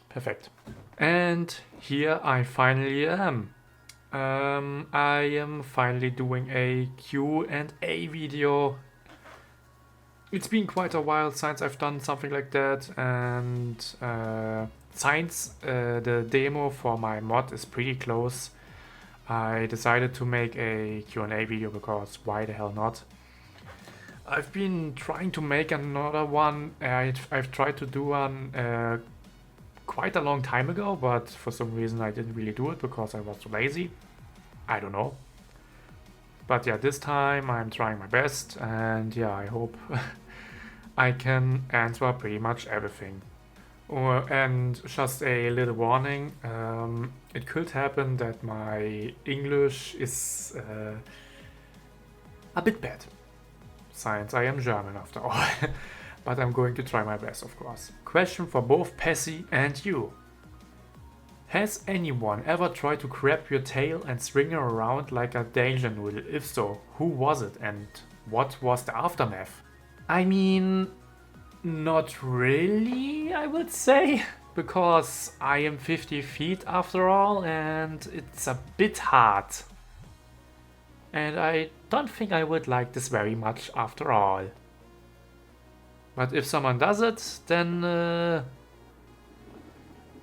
Perfect. And here I finally am. I am finally doing a Q&A video. It's been quite a while since I've done something like that, and since the demo for my mod is pretty close, I decided to make a Q&A video because why the hell not? I've been trying to make another one. I've tried to do one quite a long time ago, but for some reason I didn't really do it because I was too lazy. I don't know. But yeah, this time I'm trying my best, and yeah, I hope I can answer pretty much everything. And just a little warning, it could happen that my English is a bit bad, since I am German after all. But I'm going to try my best, of course. Question for both Passy and you. Has anyone ever tried to grab your tail and swing her around like a danger noodle? If so, who was it and what was the aftermath? I mean, not really, I would say, because I am 50 feet after all and it's a bit hard. And I don't think I would like this very much after all. But if someone does it, then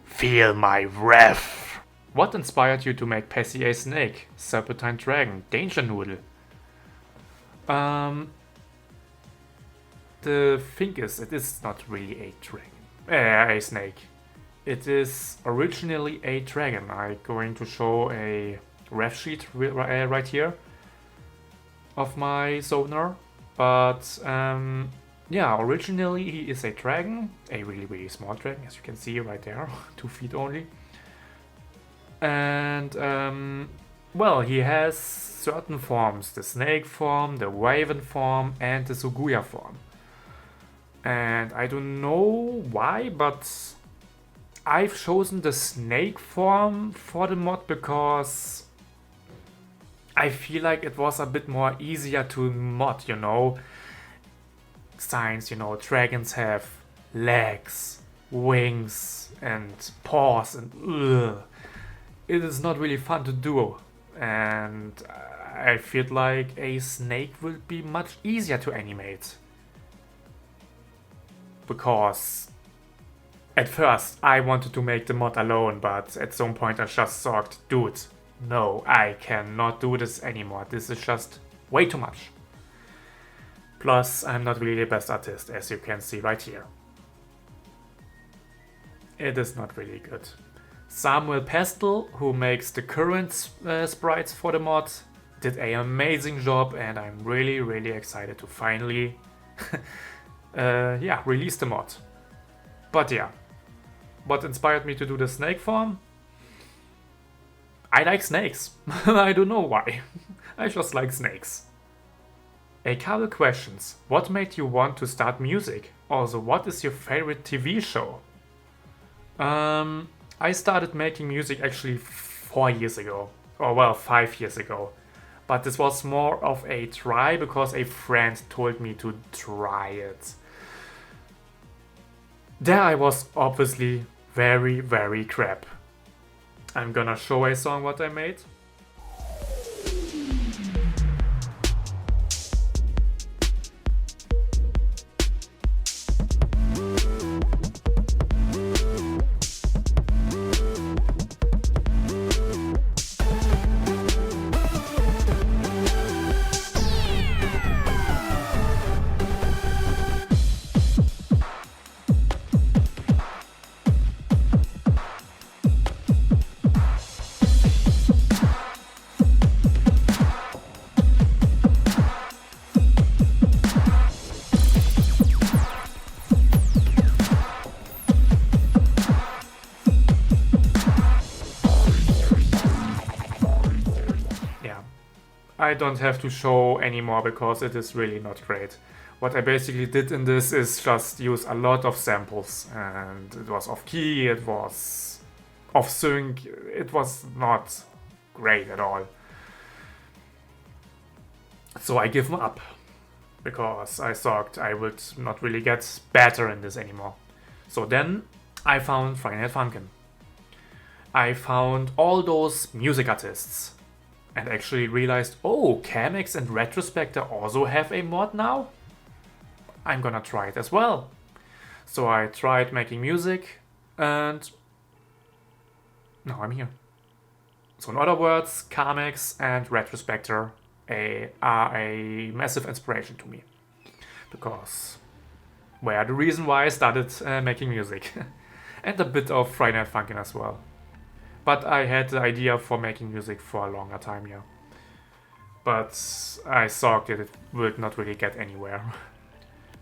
feel my wrath. What inspired you to make Passy a snake, serpentine dragon, danger noodle? The thing is, it is not really a dragon, a snake. It is originally a dragon. I'm going to show a ref sheet right here of my sonar, but yeah, originally he is a dragon, a really small dragon, as you can see right there, 2 feet only. And well, he has certain forms: the snake form, the raven form, and the Suguya form. And I don't know why, but I've chosen the snake form for the mod because I feel like it was a bit more easier to mod, you know. Since, you know, dragons have legs, wings, and paws, and it is not really fun to do. And I feel like a snake will be much easier to animate. Because at first I wanted to make the mod alone, but at some point I just thought, dude, no, I cannot do this anymore. This is just way too much. Plus, I'm not really the best artist, as you can see right here. It is not really good. Samuel Pestel, who makes the current sprites for the mod, did an amazing job, and I'm really excited to finally release the mod. But yeah, what inspired me to do the snake form? I like snakes. I don't know why. I just like snakes. A couple questions. What made you want to start music? Also, what is your favorite TV show? I started making music actually 4 years ago. Or well, 5 years ago. But this was more of a try because a friend told me to try it. There I was obviously very crap. I'm gonna show a song what I made. I don't have to show anymore because it is really not great. What I basically did in this is just use a lot of samples, and it was off key, it was off sync, it was not great at all. So I give him up, because I thought I would not really get better in this anymore. So then I found Friday Funkin'. I found all those music artists and actually realized, oh, Camix and Retrospector also have a mod now? I'm gonna try it as well. So I tried making music and now I'm here. So in other words, Camix and Retrospector are a massive inspiration to me, because the reason why I started making music and a bit of Friday Night Funkin' as well. But I had the idea for making music for a longer time, yeah. But I thought that it would not really get anywhere.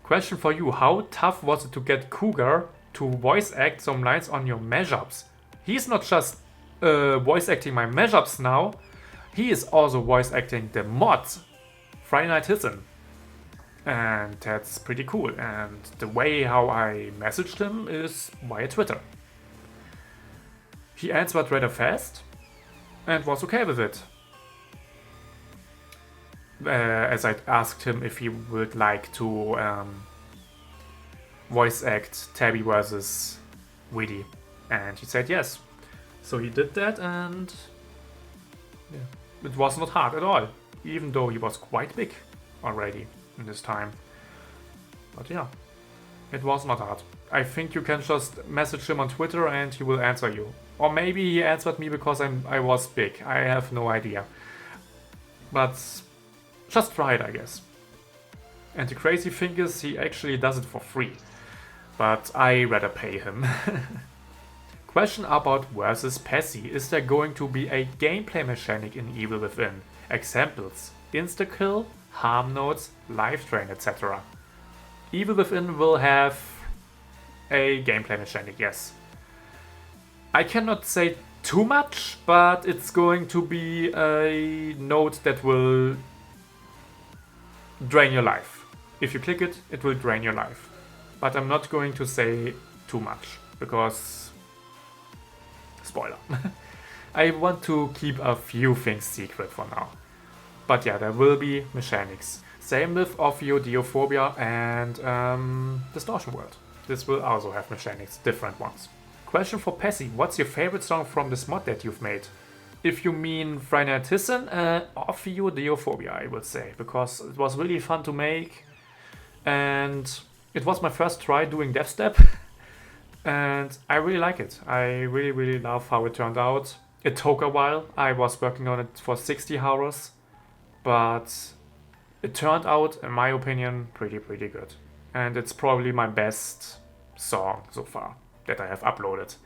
Question for you, how tough was it to get Cougar to voice act some lines on your mashups? He's not just voice acting my mashups now, he is also voice acting the mod Friday Night Hissin. And that's pretty cool. And the way how I messaged him is via Twitter. He answered rather fast and was okay with it. As I asked him if he would like to voice act Tabby versus Weedy, and he said yes. So he did that, and yeah, it was not hard at all, even though he was quite big already in this time. But yeah, it was not hard. I think you can just message him on Twitter and he will answer you. Or maybe he answered me because I was big. I have no idea. But just try it, I guess. And the crazy thing is, he actually does it for free. But I rather pay him. Question about versus Passy. Is there going to be a gameplay mechanic in Evil Within? Examples: insta-kill, harm nodes, life drain, etc. Evil Within will have a gameplay mechanic, yes. I cannot say too much, but it's going to be a node that will drain your life. If you click it, it will drain your life. But I'm not going to say too much, because spoiler. I want to keep a few things secret for now. But yeah, there will be mechanics. Same with Ophiophobia and Distortion World. This will also have mechanics, different ones. Question for Passy, what's your favorite song from this mod that you've made? If you mean Friday Night Hissin, Ophiophobia, I would say, because it was really fun to make, and it was my first try doing death step. And I really like it. I really love how it turned out. It took a while. I was working on it for 60 hours. But it turned out, in my opinion, pretty good. And it's probably my best song so far that I have uploaded.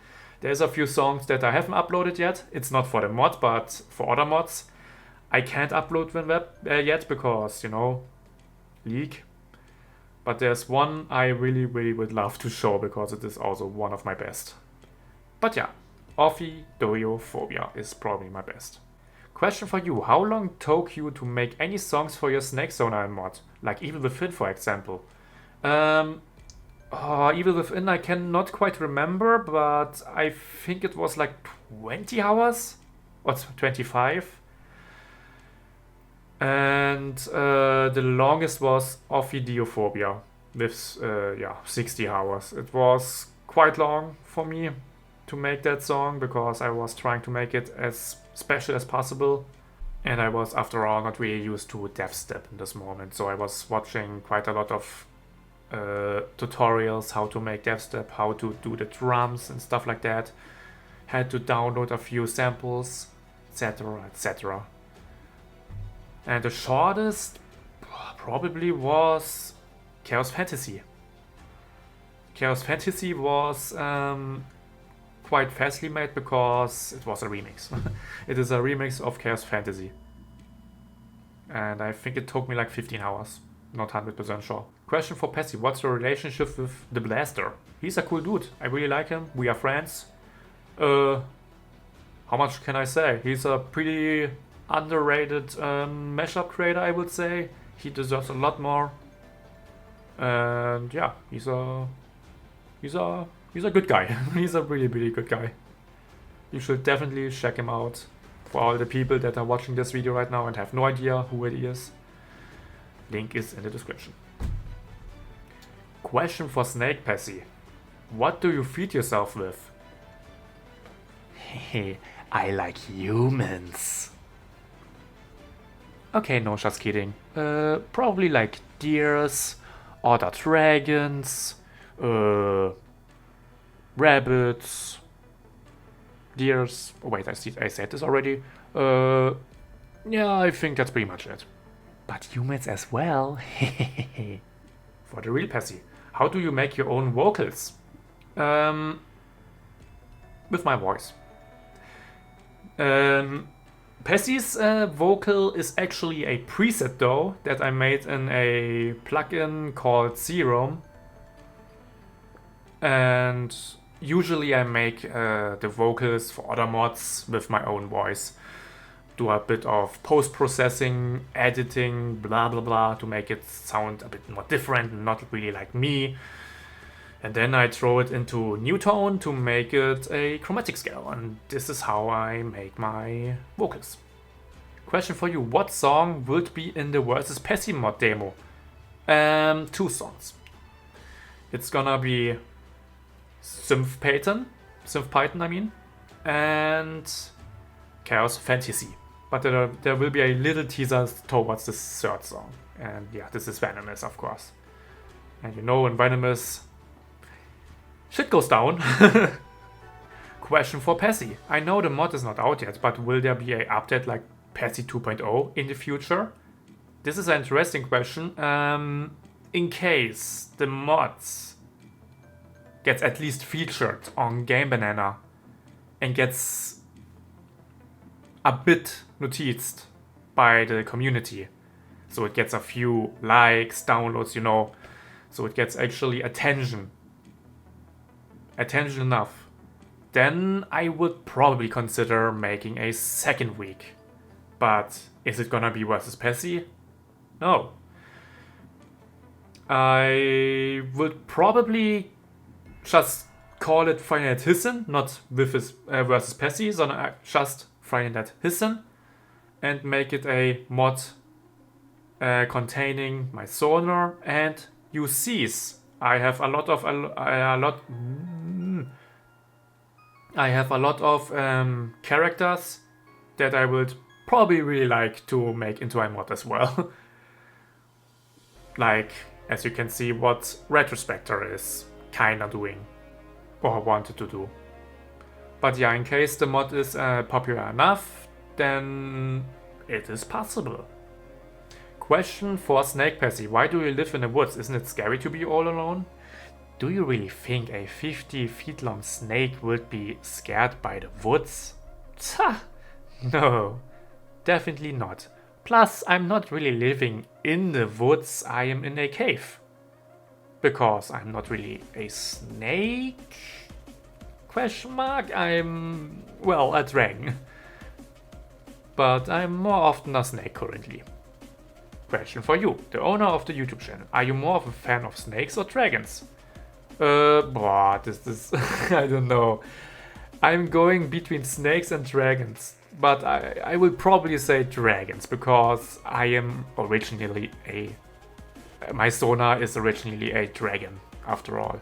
There's a few songs that I haven't uploaded yet. It's not for the mod, but for other mods. I can't upload WinWeb yet because, you know, leak. But there's one I really would love to show, because it is also one of my best. But yeah, Ophiophobia is probably my best. Question for you, how long took you to make any songs for your Snake Zone mod? Like Evil Within, for example. Evil Within I cannot quite remember, but I think it was like 20 hours? Or 25? And the longest was Ophiophobia with 60 hours. It was quite long for me to make that song, because I was trying to make it as special as possible. And I was, after all, not really used to death step in this moment. So I was watching quite a lot of tutorials, how to make death step, how to do the drums and stuff like that. Had to download a few samples, etc. And the shortest probably was Chaos Fantasy. Chaos Fantasy was quite fastly made because it was a remix. It is a remix of Chaos Fantasy. And I think it took me like 15 hours. Not 100% sure. Question for Passy, what's your relationship with the Blaster? He's a cool dude. I really like him. We are friends. How much can I say? He's a pretty underrated mashup creator, I would say. He deserves a lot more. And yeah, he's a good guy. He's a really good guy. You should definitely check him out. For all the people that are watching this video right now and have no idea who it is. Link is in the description. Question for Snake Passy. What do you feed yourself with? I like humans. Okay, no, just kidding. Probably like deers, other dragons, rabbits, deers. Oh, wait, I said this already. Yeah, I think that's pretty much it. But humans as well. For the real Passy, how do you make your own vocals? With my voice. Passy's vocal is actually a preset though that I made in a plugin called Serum. And usually I make the vocals for other mods with my own voice. Do a bit of post-processing, editing, blah blah blah to make it sound a bit more different and not really like me. And then I throw it into Newtone to make it a chromatic scale, and this is how I make my vocals. Question for you, what song would be in the Versus Passy mod demo? 2 songs. It's gonna be Synth Python I mean, and Chaos Fantasy. But there will be a little teaser towards the 3rd song. And yeah, this is Venomous, of course. And you know, in Venomous, shit goes down. Question for Passy. I know the mod is not out yet, but will there be an update like Passy 2.0 in the future? This is an interesting question. In case the mods gets at least featured on Game Banana and gets a bit noticed by the community. So it gets a few likes, downloads, you know. So it gets actually attention enough. Then I would probably consider making a 2nd week. But is it gonna be Versus Passy? No. I would probably just call it Final Hissin, not with his Versus Passy, sondern just Final Hissin, and make it a mod containing my sonar and UCs. I have a lot of characters that I would probably really like to make into a mod as well. Like, as you can see, what Retrospector is kinda doing or wanted to do. But yeah, in case the mod is popular enough, then it is possible. Question for Snake Passy. Why do you live in the woods? Isn't it scary to be all alone? Do you really think a 50 feet long snake would be scared by the woods? Tja, no, definitely not. Plus, I'm not really living in the woods, I am in a cave. Because I'm not really a snake? Question mark, I'm, well, a dragon. But I'm more often a snake currently. Question for you, the owner of the YouTube channel. Are you more of a fan of snakes or dragons? This is, I don't know. I'm going between snakes and dragons. But I will probably say dragons, because I am originally my sonar is originally a dragon, after all.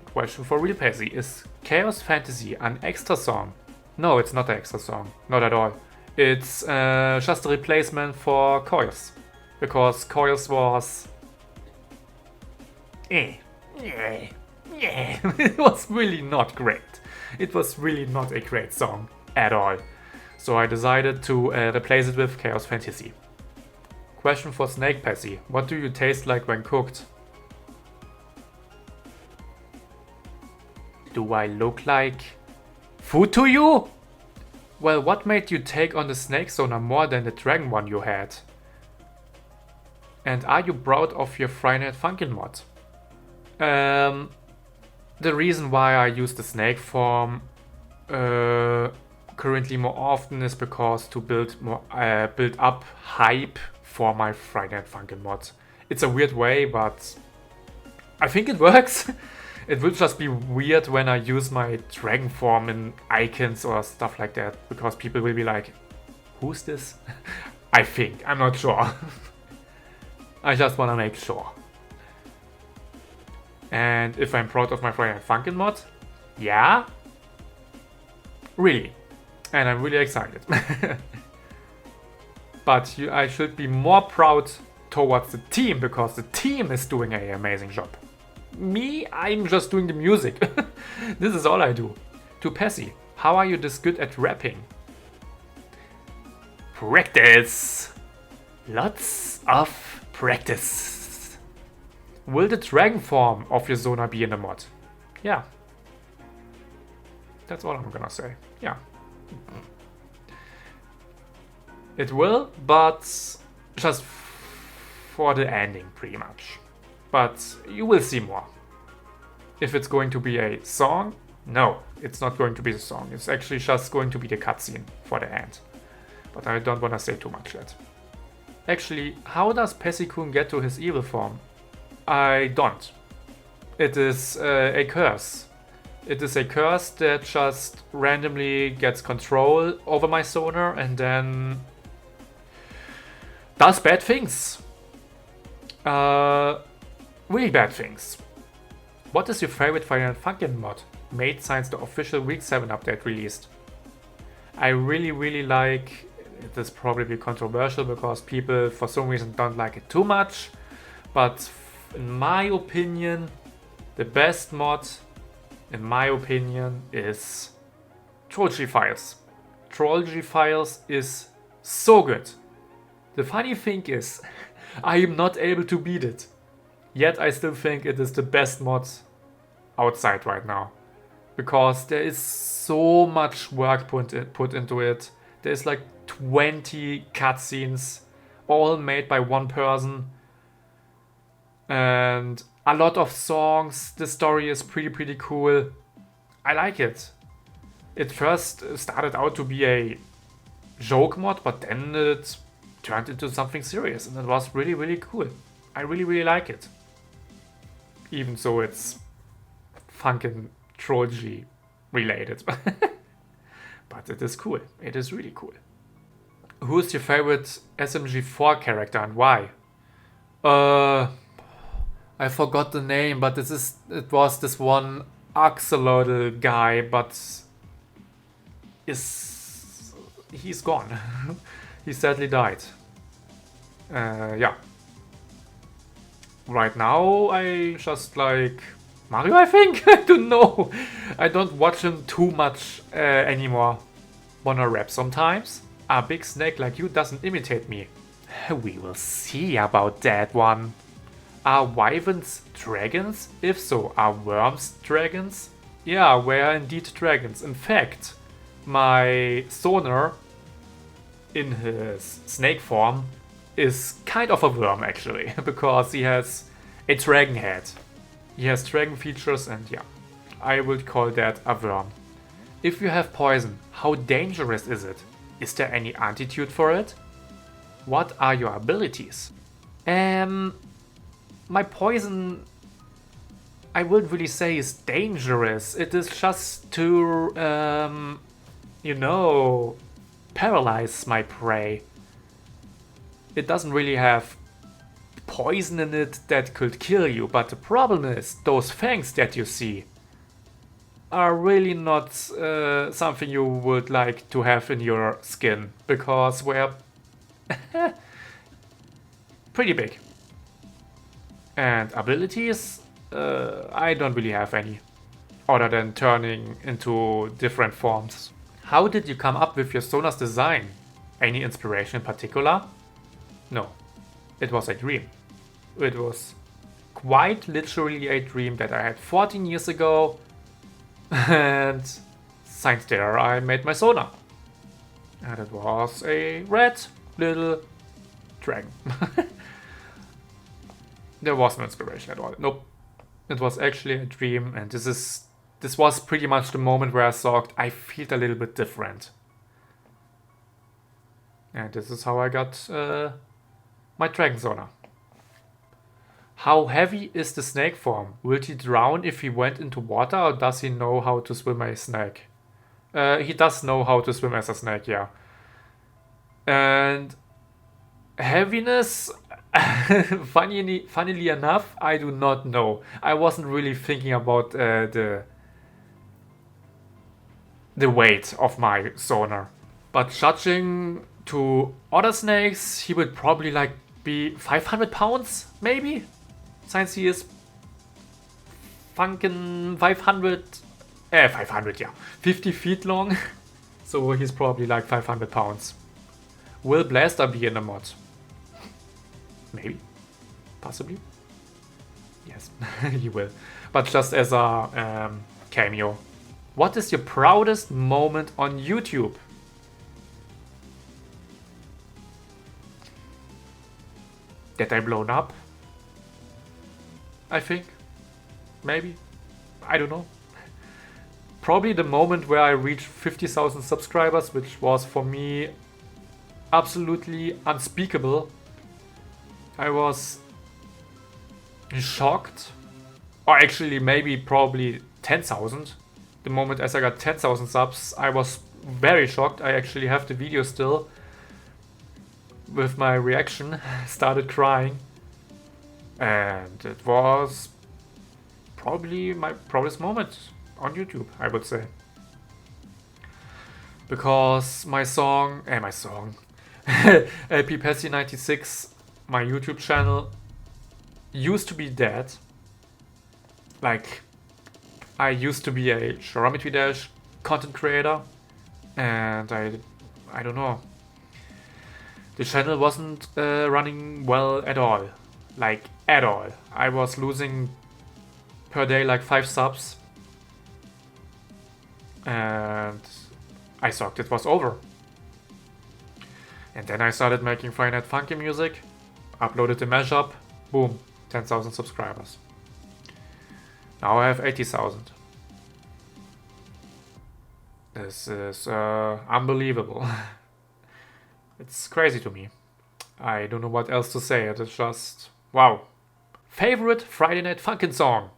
Question for real Passy. Is Chaos Fantasy an extra song? No, it's not an extra song. Not at all. It's just a replacement for Coils. Because Coils was... It was really not great. It was really not a great song at all. So I decided to replace it with Chaos Fantasy. Question for Snake Passy. What do you taste like when cooked? Do I look like food to you? Well, what made you take on the snake sonar more than the dragon one you had? And are you proud of your Friday Night Funkin' mod? The reason why I use the snake form currently more often is because to build up hype for my Friday Night Funkin' mod. It's a weird way, but I think it works. It will just be weird when I use my dragon form in icons or stuff like that, because people will be like, who's this? I think, I'm not sure. I just wanna make sure. And if I'm proud of my Friday Funkin' mod? Yeah? Really. And I'm really excited. But I should be more proud towards the team, because the team is doing an amazing job. Me, I'm just doing the music. This is all I do. To Passy, how are you this good at rapping? Practice! Lots of practice. Will the dragon form of your Zona be in the mod? Yeah. That's all I'm gonna say. Yeah. It will, but just for the ending, pretty much. But you will see more. If it's going to be a song, no, it's not going to be a song. It's actually just going to be the cutscene for the end. But I don't want to say too much yet. Actually, how does Passy-kun get to his evil form? I don't. It is a curse. It is a curse that just randomly gets control over my Sonar and then does bad things. Really bad things. What is your favorite Final Funkin' mod made since the official Week 7 update released? I really like, it is probably controversial because people for some reason don't like it too much, but in my opinion, the best mod, in my opinion, is Trollgy Files. Trollgy Files is so good. The funny thing is, I am not able to beat it. Yet I still think it is the best mod outside right now. Because there is so much work put into it. There's like 20 cutscenes, all made by one person. And a lot of songs. The story is pretty cool. I like it. It first started out to be a joke mod, but then it turned into something serious, and it was really cool. I really like it. Even so it's Funkin' Trollgy related. But it is cool. It is really cool. Who is your favorite SMG4 character and why? I forgot the name, but it was this one axolotl guy, but he's gone. He sadly died. Yeah. Right now I just like Mario, I think? I don't know. I don't watch him too much anymore. Wanna rap sometimes? A big snake like you doesn't imitate me. We will see about that one. Are wyverns dragons? If so, are worms dragons? Yeah, we're indeed dragons. In fact, my Sonar in his snake form is kind of a worm actually, because he has a dragon head. He has dragon features and yeah, I would call that a worm. If you have poison, how dangerous is it? Is there any antidote for it? What are your abilities? My poison, I wouldn't really say is dangerous. It is just to, paralyze my prey. It doesn't really have poison in it that could kill you, but the problem is those fangs that you see are really not something you would like to have in your skin, because we're pretty big. And abilities, I don't really have any, other than turning into different forms. How did you come up with your Sonar's design? Any inspiration in particular? No, it was a dream. It was quite literally a dream that I had 14 years ago, and since there I made my Sonar. And it was a red little dragon. There was no inspiration at all. Nope. It was actually a dream, and this was pretty much the moment where I thought I feel a little bit different. And this is how I got my Dragon Sonar. How heavy is the snake form? Will he drown if he went into water, or does he know how to swim as a snake? He does know how to swim as a snake, yeah. And heaviness, Funnily enough, I do not know. I wasn't really thinking about the weight of my sonar. But judging to other snakes, he would probably like be 500 pounds, maybe? Since he is funkin' 500, yeah, 50 feet long. So he's probably like 500 pounds. Will Blaster be in the mod? Maybe. Possibly. Yes, he will. But just as a cameo. What is your proudest moment on YouTube? That I blown up? I think. Maybe. I don't know. Probably the moment where I reached 50,000 subscribers, which was for me absolutely unspeakable. I was shocked. Or actually maybe probably 10,000. The moment as I got 10,000 subs, I was very shocked. I actually have the video still. With my reaction, started crying. And it was probably my proudest moment on YouTube, I would say. Because my song, LP Passy 96, my YouTube channel, used to be dead. Like, I used to be a Geometry Dash content creator, and I don't know. The channel wasn't running well at all. Like, at all. I was losing per day like 5 subs. And I thought it was over. And then I started making Friday Night Funky music, uploaded the mashup, boom, 10,000 subscribers. Now I have 80,000. This is unbelievable. It's crazy to me. I don't know what else to say. It is just wow. Favorite Friday Night Funkin' song?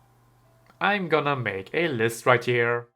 I'm gonna make a list right here.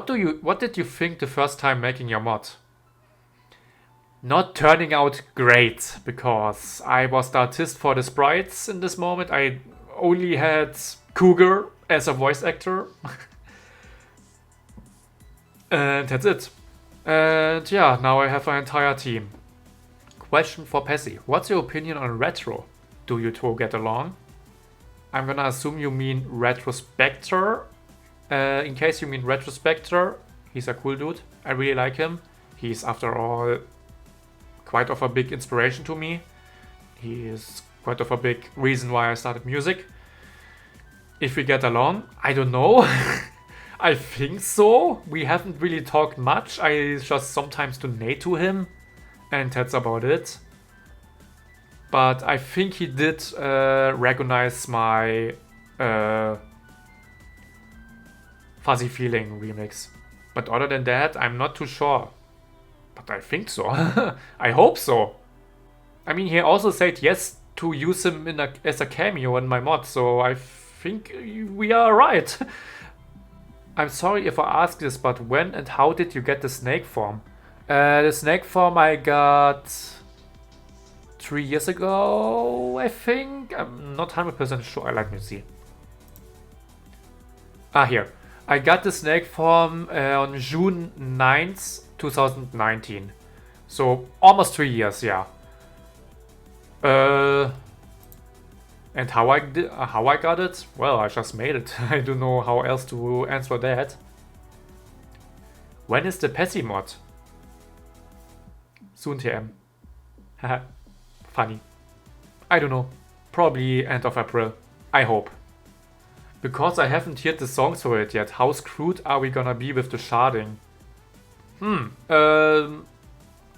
what did you think the first time making your mod? Not turning out great, because I was the artist for the sprites in this moment. I only had Cougar as a voice actor. And that's it. And yeah, now I have an entire team. Question for Passy. What's your opinion on retro? Do you two get along? I'm gonna assume you mean Retrospector. In case you mean Retrospector, he's a cool dude. I really like him. He's, after all, quite of a big inspiration to me. He is quite of a big reason why I started music. If we get along, I don't know. I think so. We haven't really talked much. I just sometimes donate to him, and that's about it. But I think he did recognize my Fuzzy Feeling remix. But other than that, I'm not too sure. But I think so. I hope so. I mean, he also said yes to use him as a cameo in my mod, so I think we are right. I'm sorry if I ask this, but when and how did you get the snake form? The snake form I got 3 years ago, I think. I'm not 100% sure. Let me see. Here. I got the snake form on June 9th, 2019. So almost 3 years, yeah. And how I got it? Well, I just made it. I don't know how else to answer that. When is the Passy mod? Soon TM. Haha. Funny. I don't know. Probably end of April. I hope. Because I haven't heard the songs for it yet, how screwed are we gonna be with the sharding?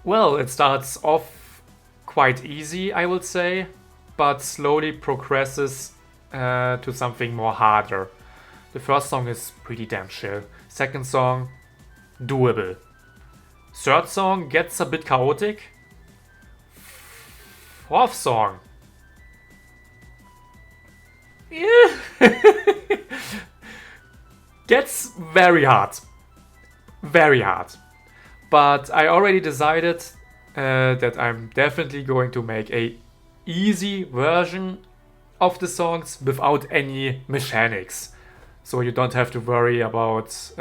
Well, it starts off quite easy, I would say, but slowly progresses to something more harder. The first song is pretty damn chill. Second song, doable. Third song gets a bit chaotic. Fourth song. Yeah. Gets very hard. Very hard. But I already decided that I'm definitely going to make a easy version of the songs without any mechanics. So you don't have to worry about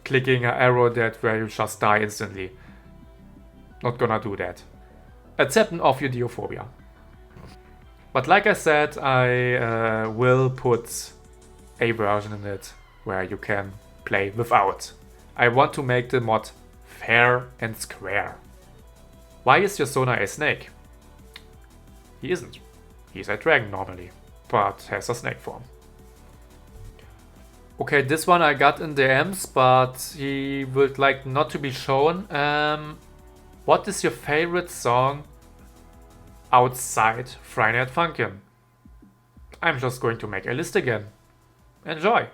clicking an arrow where you just die instantly. Not gonna do that. Except of Eudiophobia. But like I said, I will put a version in it where you can play without. I want to make the mod fair and square. Why is your Sona a snake? He isn't. He's a dragon normally, but has a snake form. Okay, this one I got in DMs, but he would like not to be shown. What is your favorite song outside Friday Night Funkin'? I'm just going to make a list again. Enjoy!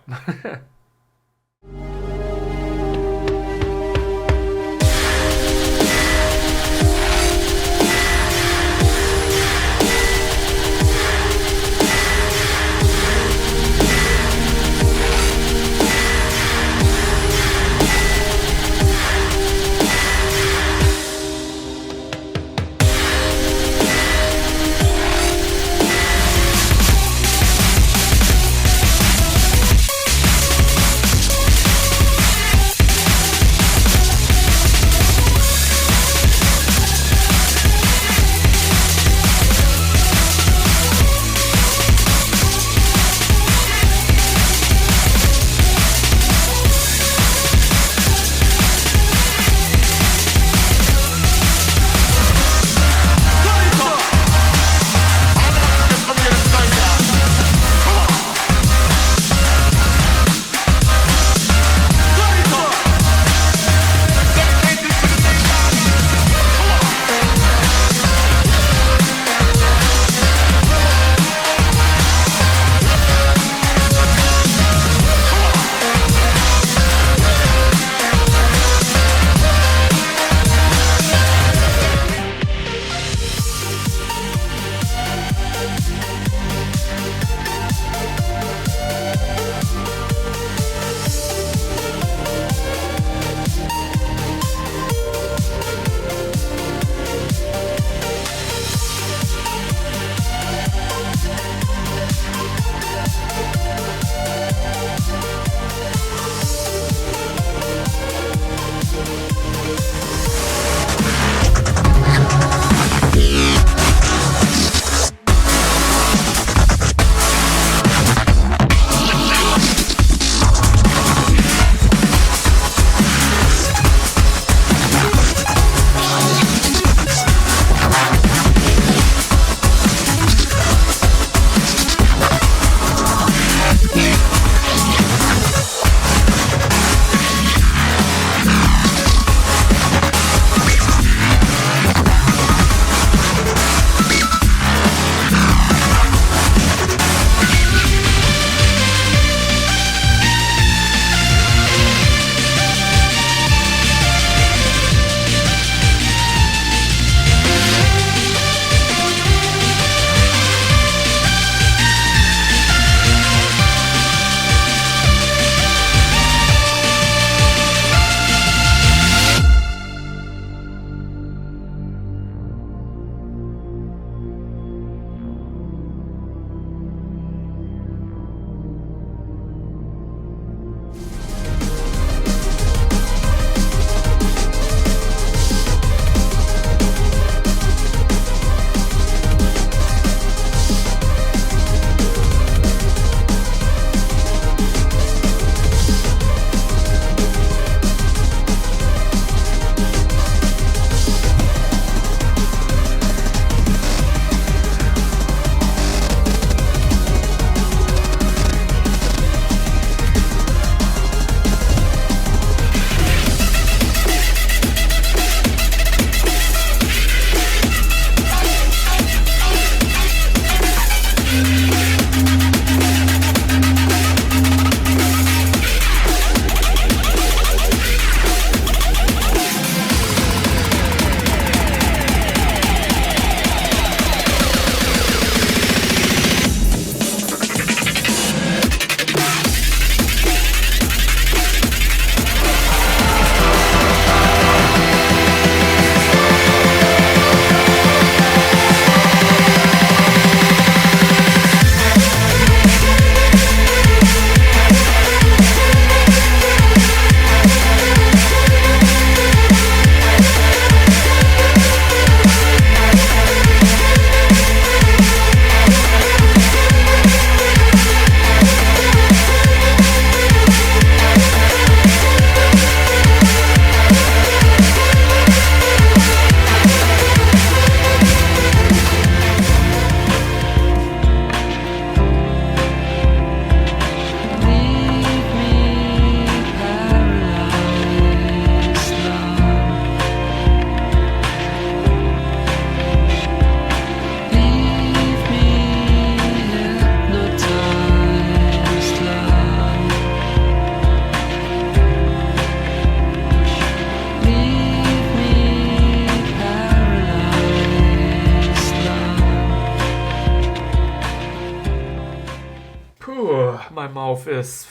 My mouth is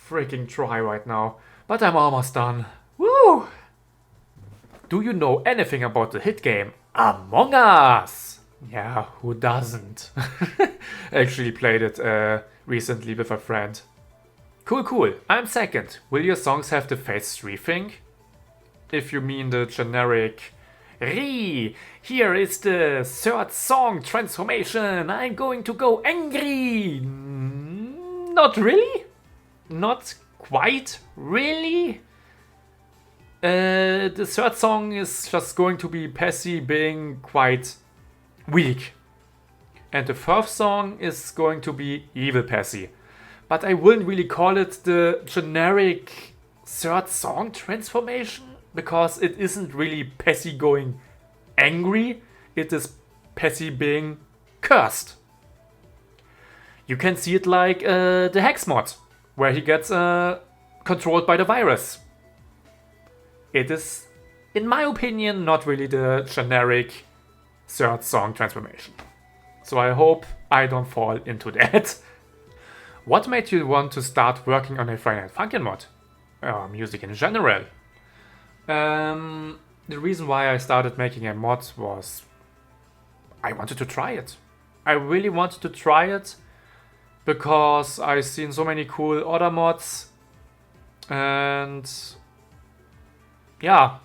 freaking dry right now, but I'm almost done. Woo! Do you know anything about the hit game Among Us? Yeah, who doesn't? Actually played it recently with a friend. Cool. I'm second. Will your songs have the phase 3 thing? If you mean the generic here is the third song transformation. I'm going to go angry. Not really? Not quite really? The third song is just going to be Passy being quite weak. And the fourth song is going to be Evil Passy. But I wouldn't really call it the generic third song transformation, because it isn't really Passy going angry, it is Passy being cursed. You can see it like the Hex mod, where he gets controlled by the virus. It is, in my opinion, not really the generic third song transformation. So I hope I don't fall into that. What made you want to start working on a Friday Night Funkin' mod? Music in general. The reason why I started making a mod was I wanted to try it. I really wanted to try it because I've seen so many cool other mods, and yeah,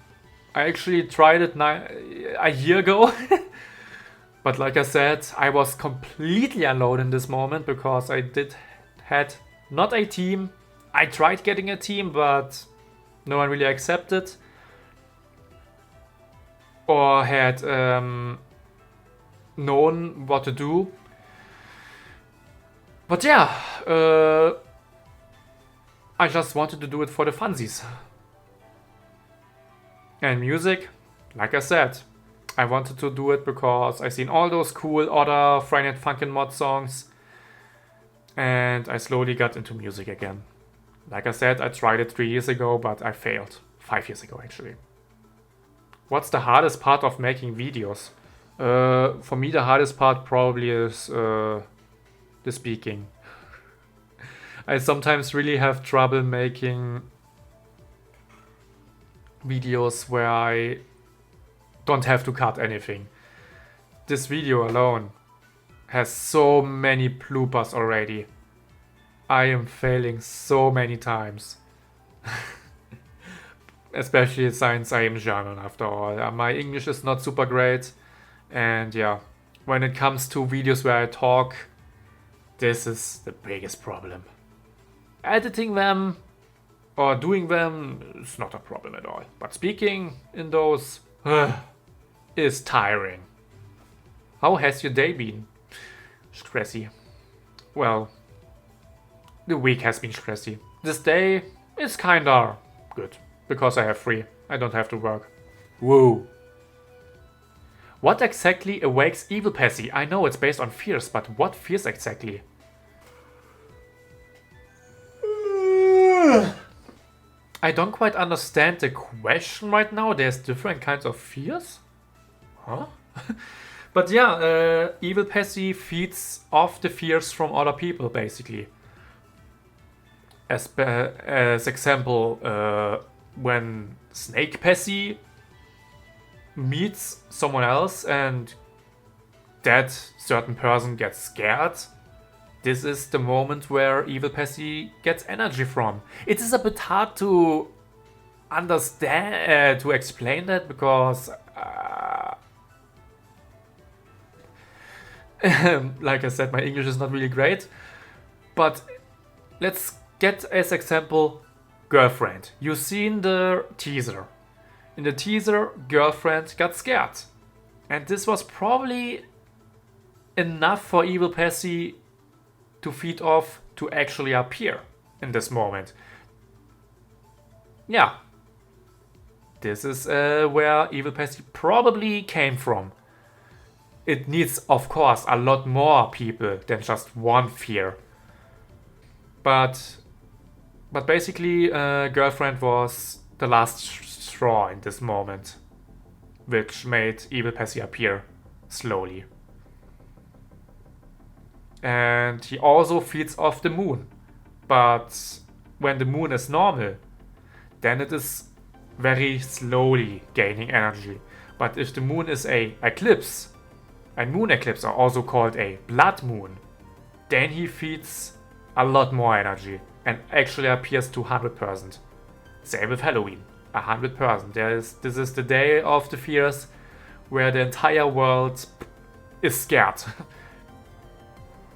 I actually tried it a year ago. But like I said, I was completely alone in this moment because I had not a team. I tried getting a team, but no one really accepted or had known what to do. But yeah, I just wanted to do it for the funsies. And music, like I said, I wanted to do it because I seen all those cool other Friday Night Funkin' mod songs, and I slowly got into music again. Like I said, I tried it 3 years ago, but I failed. 5 years ago, actually. What's the hardest part of making videos? For me, the hardest part probably is the speaking. I sometimes really have trouble making videos where I don't have to cut anything. This video alone has so many bloopers already. I am failing so many times. Especially since I am German after all. My English is not super great. And yeah, when it comes to videos where I talk, this is the biggest problem. Editing them or doing them is not a problem at all. But speaking in those is tiring. How has your day been? Stressy. Well, the week has been stressy. This day is kinda good, because I have free. I don't have to work. Woo. What exactly awakes Evil Passy? I know it's based on fears, but what fears exactly? I don't quite understand the question right now. There's different kinds of fears? Huh? But yeah, Evil Passy feeds off the fears from other people, basically. As example, when Snake Passy meets someone else and that certain person gets scared, this is the moment where Evil Passy gets energy from. It is a bit hard to understand, to explain that, because like I said, my English is not really great. But let's get as example girlfriend. You've seen the teaser. In the teaser, girlfriend got scared. And this was probably enough for Evil Passy to feed off to actually appear in this moment. Yeah. This is where Evil Passy probably came from. It needs, of course, a lot more people than just one fear. But basically, girlfriend was the last straw in this moment, which made Evil Passy appear slowly. And he also feeds off the moon. But when the moon is normal, then it is very slowly gaining energy. But if the moon is a moon eclipse, or also called a blood moon, then he feeds a lot more energy and actually appears to 100%. Same with Halloween, 100%. This is the day of the fears where the entire world is scared.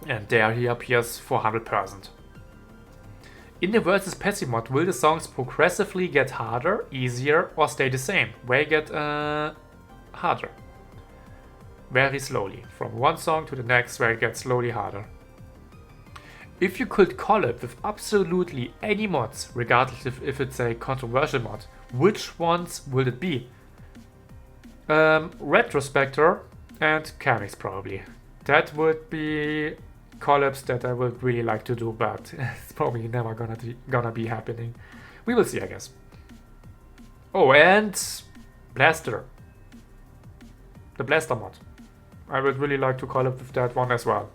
And there he appears for 100%. In the Versus Passy mod, will the songs progressively get harder, easier, or stay the same? They get harder. Very slowly. From one song to the next, where it gets slowly harder. If you could collab with absolutely any mods, regardless if it's a controversial mod, which ones would it be? Retrospector and Camix probably. That would be collabs that I would really like to do, but it's probably never gonna be happening. We will see, I guess. Oh, and Blaster. The Blaster mod. I would really like to collab with that one as well.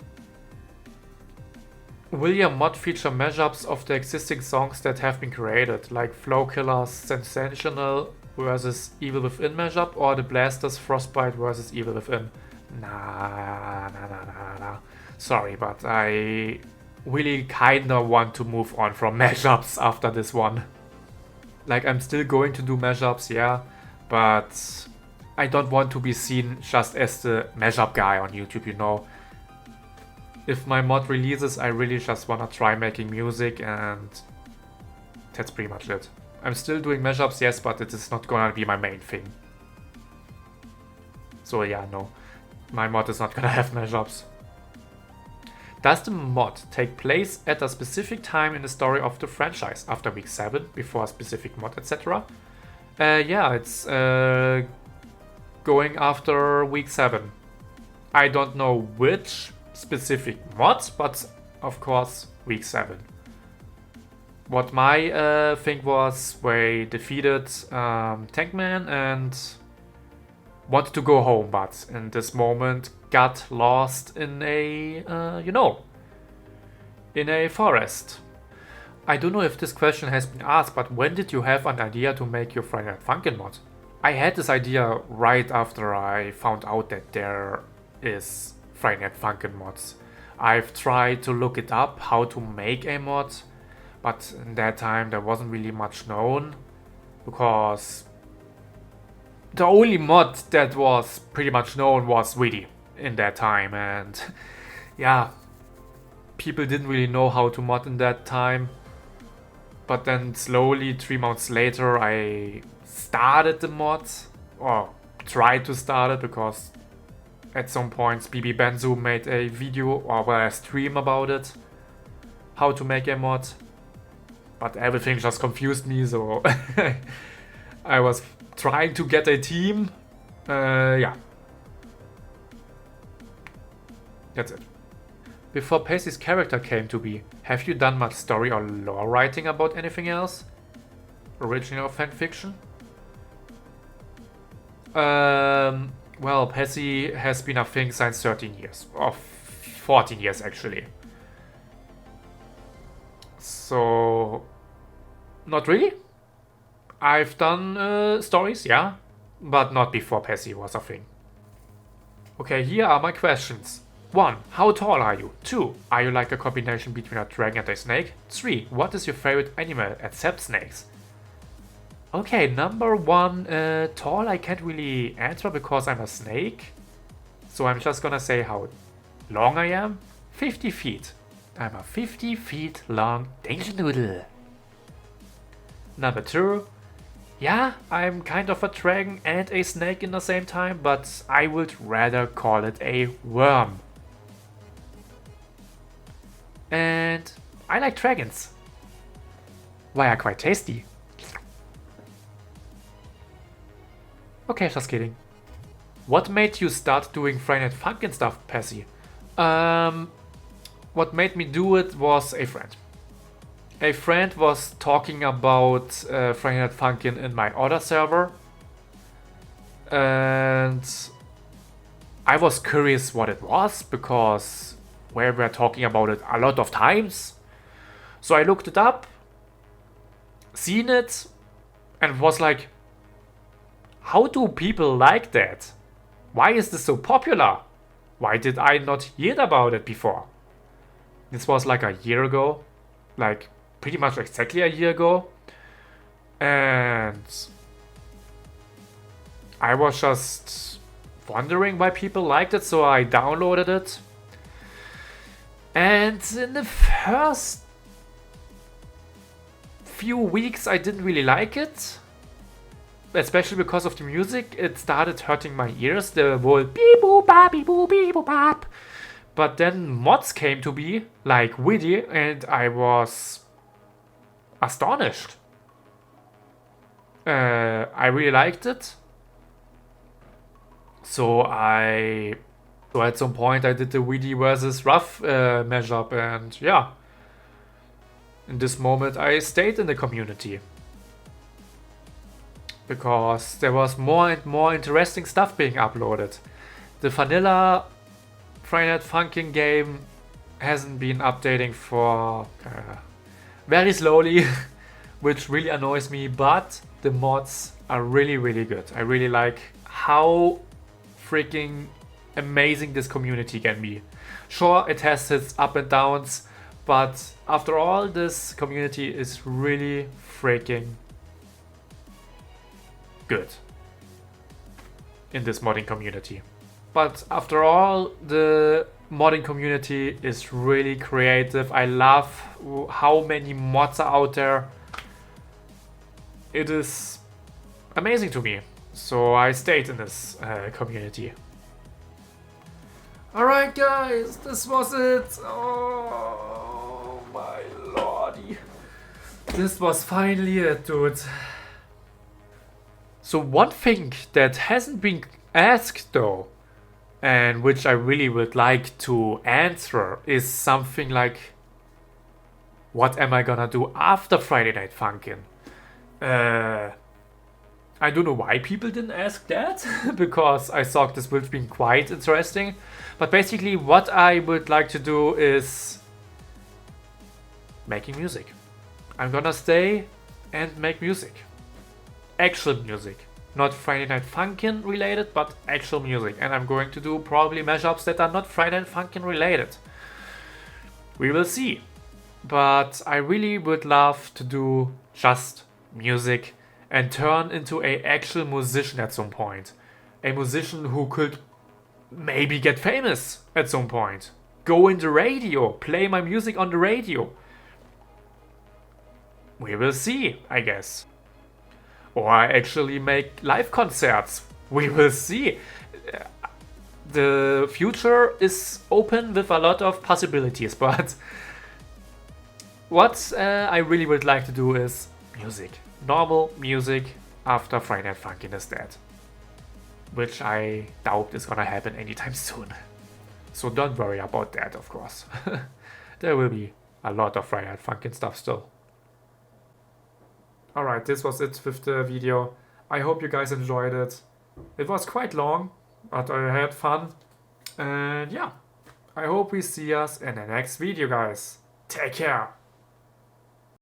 Will your mod feature mashups of the existing songs that have been created, like Flow Killer's Sensational versus Evil Within mashup, or the Blaster's Frostbite versus Evil Within? Nah. Sorry, but I really kinda want to move on from mashups after this one. Like, I'm still going to do mashups, yeah, but I don't want to be seen just as the mashup guy on YouTube, you know. If my mod releases, I really just wanna try making music, and that's pretty much it. I'm still doing mashups, yes, but it is not gonna be my main thing. So yeah, no. My mod is not gonna have mashups. Does the mod take place at a specific time in the story of the franchise? After week 7, before a specific mod, etc.? Yeah, it's going after week 7. I don't know which specific mod, but of course week 7. What my thing was, they defeated Tankman and wanted to go home, but in this moment got lost in a, in a forest. I don't know if this question has been asked, but when did you have an idea to make your Friday Night Funkin' mod? I had this idea right after I found out that there is Friday Night Funkin' mods. I've tried to look it up, how to make a mod, but in that time there wasn't really much known, because the only mod that was pretty much known was Witty in that time, and yeah, people didn't really know how to mod in that time. But then slowly, 3 months later, I started the mod, or tried to start it, because at some points BB Benzu made a video or a stream about it, how to make a mod, but everything just confused me, so I was trying to get a team. Yeah, that's it. Before Passy's character came to be, have you done much story or lore writing about anything else? Original or fanfiction? Well, Passy has been a thing since 13 years, or 14 years actually. So, not really. I've done stories, yeah, but not before Passy was a thing. Okay, here are my questions. 1. How tall are you? 2. Are you like a combination between a dragon and a snake? 3. What is your favorite animal except snakes? Okay, number 1, tall I can't really answer because I'm a snake. So I'm just gonna say how long I am. 50 feet. I'm a 50 feet long danger noodle. Number 2. Yeah, I'm kind of a dragon and a snake in the same time, but I would rather call it a worm. And I like dragons. They are quite tasty. Okay, just kidding. What made you start doing Friday Night Funkin' stuff, Passy? What made me do it was a friend. A friend was talking about Friday Night Funkin' in my other server. And I was curious what it was, because we were talking about it a lot of times. So I looked it up, seen it, and was like, how do people like that? Why is this so popular? Why did I not hear about it before? This was like a year ago, like pretty much exactly a year ago. And I was just wondering why people liked it, so I downloaded it. And in the first few weeks I didn't really like it. Especially because of the music, it started hurting my ears. The whole beep boop bop beep boop beep boop bop. But then mods came to be like Witty, and I was astonished. I really liked it. So at some point I did the Witty versus Rough mashup, and yeah. In this moment I stayed in the community. Because there was more and more interesting stuff being uploaded. The vanilla Friday Night Funkin' game hasn't been updating for very slowly, which really annoys me, but the mods are really, really good. I really like how freaking amazing this community can be. Sure, it has its up and downs, but after all, this community is really freaking good in this modding community. But after all, the modding community is really creative. I love how many mods are out there. It is amazing to me. So I stayed in this community. Alright guys, this was it. Oh my lordy. This was finally it, dude. So one thing that hasn't been asked though, and which I really would like to answer, is something like, what am I gonna do after Friday Night Funkin'? I don't know why people didn't ask that, because I thought this would have been quite interesting. But basically what I would like to do is making music. I'm gonna stay and make music. Actual music. Not Friday Night Funkin' related, but actual music. And I'm going to do probably mashups that are not Friday Night Funkin' related. We will see. But I really would love to do just music and turn into an actual musician at some point. A musician who could maybe get famous at some point. Go in the radio, play my music on the radio. We will see, I guess. Or actually make live concerts. We will see. The future is open with a lot of possibilities, but what I really would like to do is music. Normal music after Friday Night Funkin' is dead. Which I doubt is gonna happen anytime soon. So don't worry about that, of course. There will be a lot of Friday Night Funkin' stuff still. Alright, this was it with the video. I hope you guys enjoyed it. It was quite long, but I had fun. And yeah, I hope we see us in the next video, guys. Take care!